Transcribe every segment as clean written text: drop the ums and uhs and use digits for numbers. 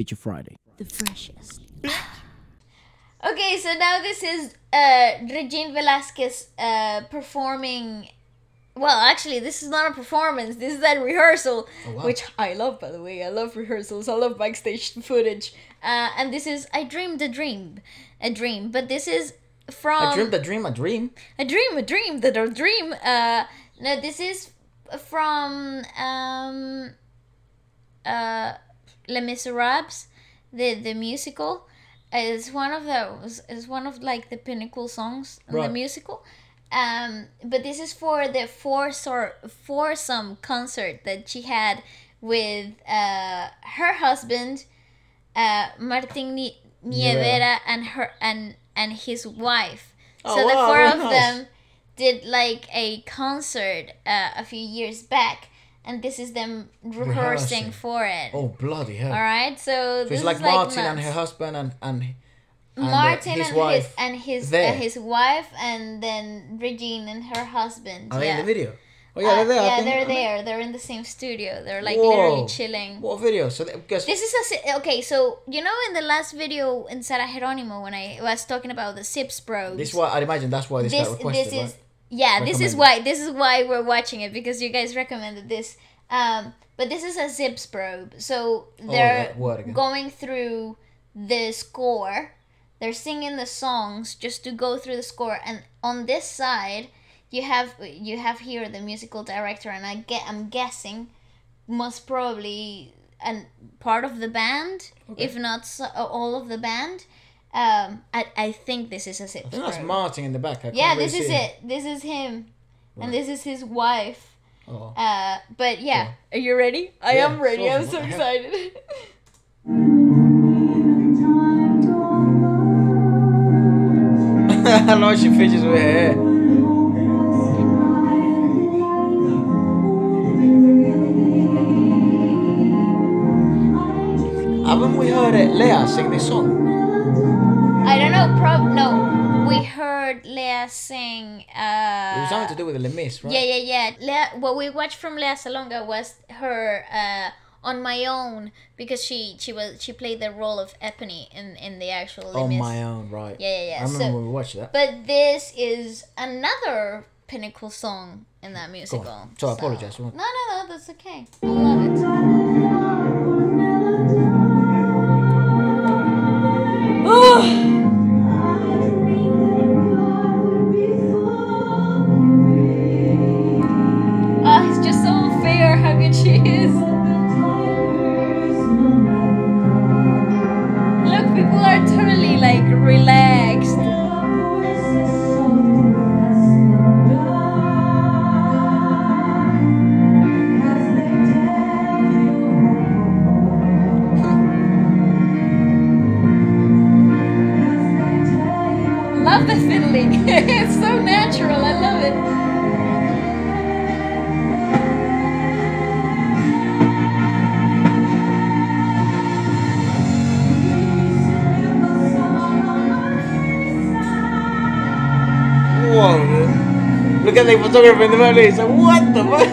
Feature Friday. The freshest. Okay, so now this is Regine Velasquez performing. Well, actually, this is not a performance. This is a rehearsal, which I love, by the way. I love rehearsals. I love backstage footage. And this is I Dreamed a Dream. But this is from... I dreamed a dream, a dream. A dream, that a dream. No, this is from Les Miserables, the musical. It's one of those. It's one of like the pinnacle songs in the musical. But this is for the Foursome concert that she had with her husband, Martin Nievera, and his wife. So the four of them did like a concert a few years back. And this is them rehearsing for it. Oh, bloody hell. Alright, so this it's like is Martin nuts. and her husband and Martin his and wife his wife, and then Regine and her husband. Are they in the video? Oh yeah, they're there. Yeah, they're there. They're in the same studio. They're like literally chilling. What video? So this is okay. So you know, in the last video in Sara Geronimo, when I was talking about the Sips Bros. This is why I'd imagine that's why this got requested. This is this is why we're watching it, because you guys recommended this. But this is a Zips probe, so they're going through the score. They're singing the songs just to go through the score, and on this side, you have here the musical director, and I'm guessing most probably part of the band, if not all of the band. I think this is a Zips. I think that's Martin in the back. This is it. This is him, and this is his wife. Oh. But yeah, are you ready? I am ready. I'm so excited. I know she fidgets with her hair. Haven't we heard Leah sing this song? I don't know. No, we heard Leah sing. It was something to do with the Les Mis, right? Yeah. Leah, what we watched from Leah Salonga was her On My Own, because she played the role of Epiphany in the actual Les Mis. On My Own, right? Yeah. I remember when we watched that. But this is another pinnacle song in that musical. So I apologize. No, that's okay. I love it. It's just so unfair how good she is. Look, people are totally like relaxed. Love the fiddling. It's so natural. I love it. Whoa, dude. Look at the photographer in the middle. He's like, what the fuck?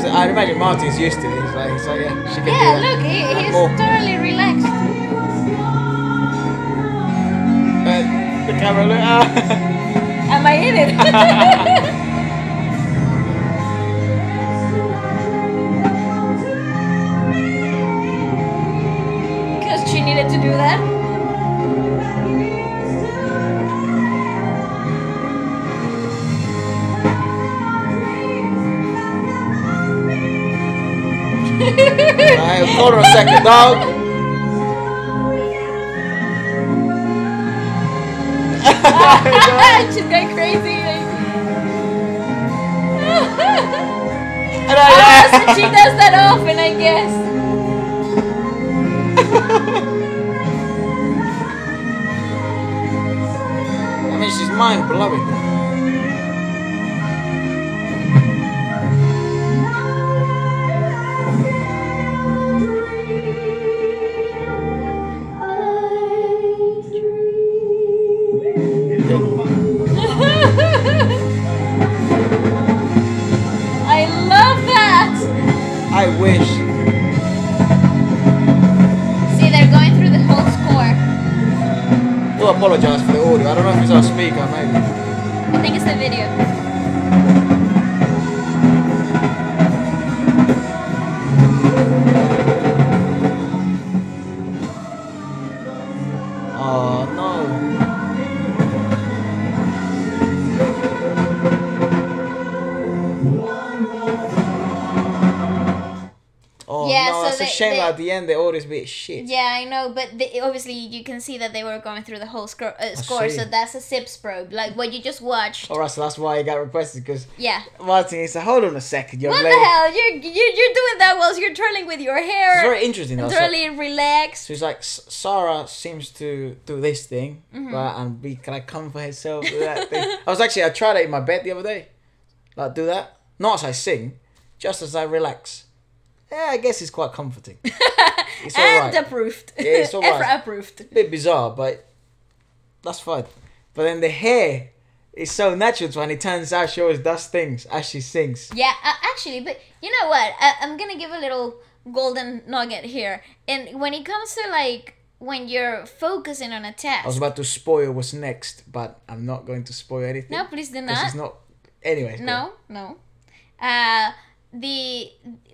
So I imagine Martin's used to it. He's like, yeah, she can do that. Look, he's totally relaxed. The camera, look. Am I in it? Because she needed to do that. Alright, hold on a second, dog. She's going crazy. So she does that often, I guess. I mean, she's mind blowing. I I wish. See, they're going through the whole score. I do apologise for the audio. I don't know if it's our speaker, maybe. I think it's the video. Oh no. Oh Yeah, no, so that's a shame. At the end, the audio's a bit shit. Yeah, I know, but obviously you can see that they were going through the whole score, see. so that's a SIPS probe, like what you just watched. Alright, so that's why it got requested, because Yeah. Martin, he said, hold on a second, young What lady. the hell? You're doing that whilst you're twirling with your hair. It's very interesting though. Totally relaxed. So he's like, Sarah seems to do this thing, right, and be kind of comfort herself with that thing. I tried it in my bed the other day. Like, do that. Not as I sing, just as I relax. Yeah, I guess it's quite comforting. It's And alright. approved. Yeah, it's alright. Efra approved. Bit bizarre, but that's fine. But then the hair is so natural to her, and it turns out she always does things as she sings. Yeah, actually, but you know what? I'm gonna give a little golden nugget here. And when it comes to like when you're focusing on a task. I was about to spoil what's next, but I'm not going to spoil anything. No, please do This not. is not. Anyways. No.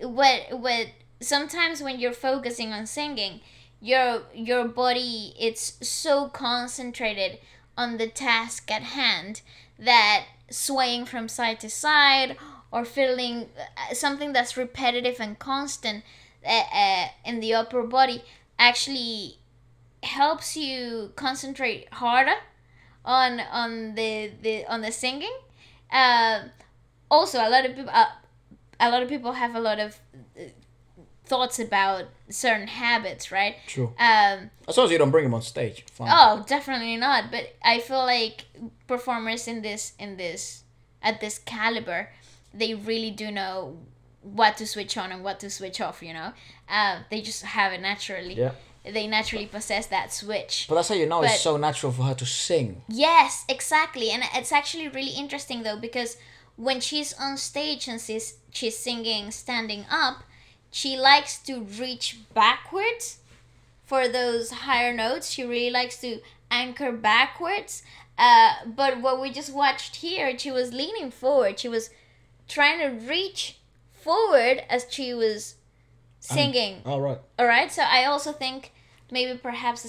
What sometimes when you're focusing on singing, your body, it's so concentrated on the task at hand that swaying from side to side or feeling something that's repetitive and constant in the upper body actually helps you concentrate harder on the singing. Also, a lot of people have a lot of thoughts about certain habits, right? True. As long as you don't bring them on stage, fine. Oh, definitely not. But I feel like performers at this caliber, they really do know what to switch on and what to switch off. You know, they just have it naturally. Yeah. They naturally possess that switch. But that's how you know it's so natural for her to sing. Yes, exactly. And it's actually really interesting though, because when she's on stage and she's singing standing up, she likes to reach backwards for those higher notes. She really likes to anchor backwards. But what we just watched here, she was leaning forward. She was trying to reach forward as she was singing. All right. All right. So I also think maybe perhaps the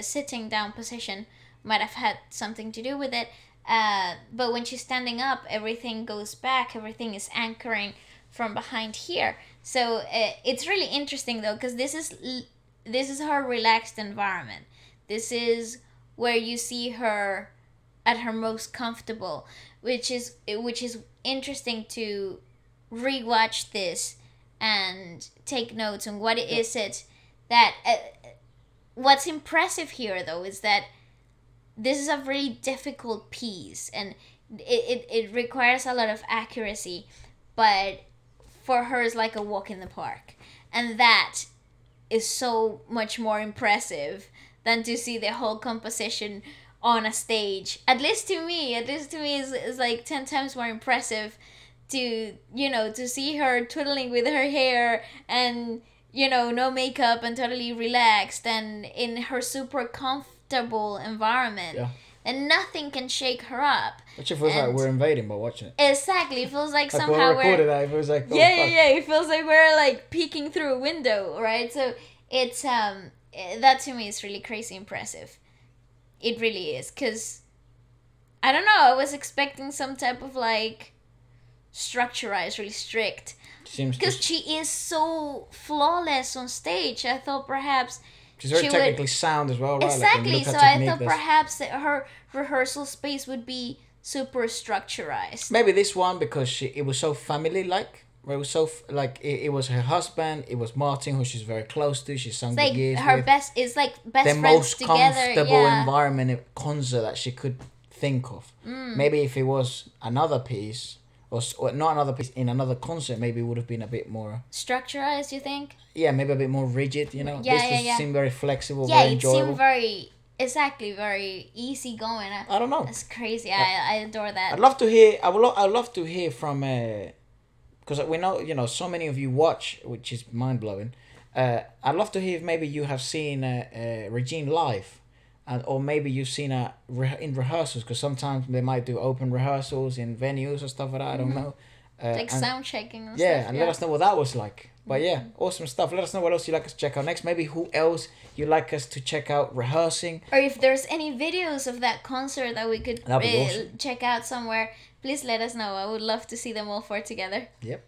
sitting down position might have had something to do with it. But when she's standing up, everything goes back. Everything is anchoring from behind here. So it's really interesting though, because this is her relaxed environment. This is where you see her at her most comfortable, which is interesting to rewatch this and take notes on what is it that what's impressive here though is that this is a really difficult piece and it requires a lot of accuracy, but for her it's like a walk in the park, and that is so much more impressive than to see the whole composition on a stage. At least to me is like 10 times more impressive to see her twiddling with her hair and no makeup and totally relaxed and in her super comfortable environment. Yeah. And nothing can shake her up. Which it feels like we're invading by watching it. Exactly. It feels like somehow when we recorded that, it feels like It feels like we're like peeking through a window, right? So it's that to me is really crazy impressive. It really is, because I don't know, I was expecting some type of like structurized, really strict, because she is so flawless on stage. I thought perhaps she's very technically sound as well, right? Exactly. So I thought perhaps that her rehearsal space would be super structurized. Maybe this one, because it was so family-like. It was so it was her husband. It was Martin, who she's very close to. She sung the years her with. best is like best the friends most together. comfortable environment in concert that she could think of. Maybe if it was another piece or not another piece in another concert, maybe it would have been a bit more structurized. You think? Yeah, maybe a bit more rigid. Yeah, this seemed very flexible. Yeah, very enjoyable. It seemed very easy going. I don't know. That's crazy. I adore that. I'd love to hear. I'd love to hear from because we know, you know, so many of you watch, which is mind blowing. I'd love to hear if maybe you have seen Regine live, or maybe you've seen her in rehearsals, because sometimes they might do open rehearsals in venues or stuff like that. I don't know. Like sound checking and yeah, stuff. and let us know what that was like. But yeah, awesome stuff. Let us know what else you'd like us to check out next. Maybe who else you'd like us to check out rehearsing. Or if there's any videos of that concert that we could awesome. check out somewhere, please let us know. I would love to see them all four together. Yep.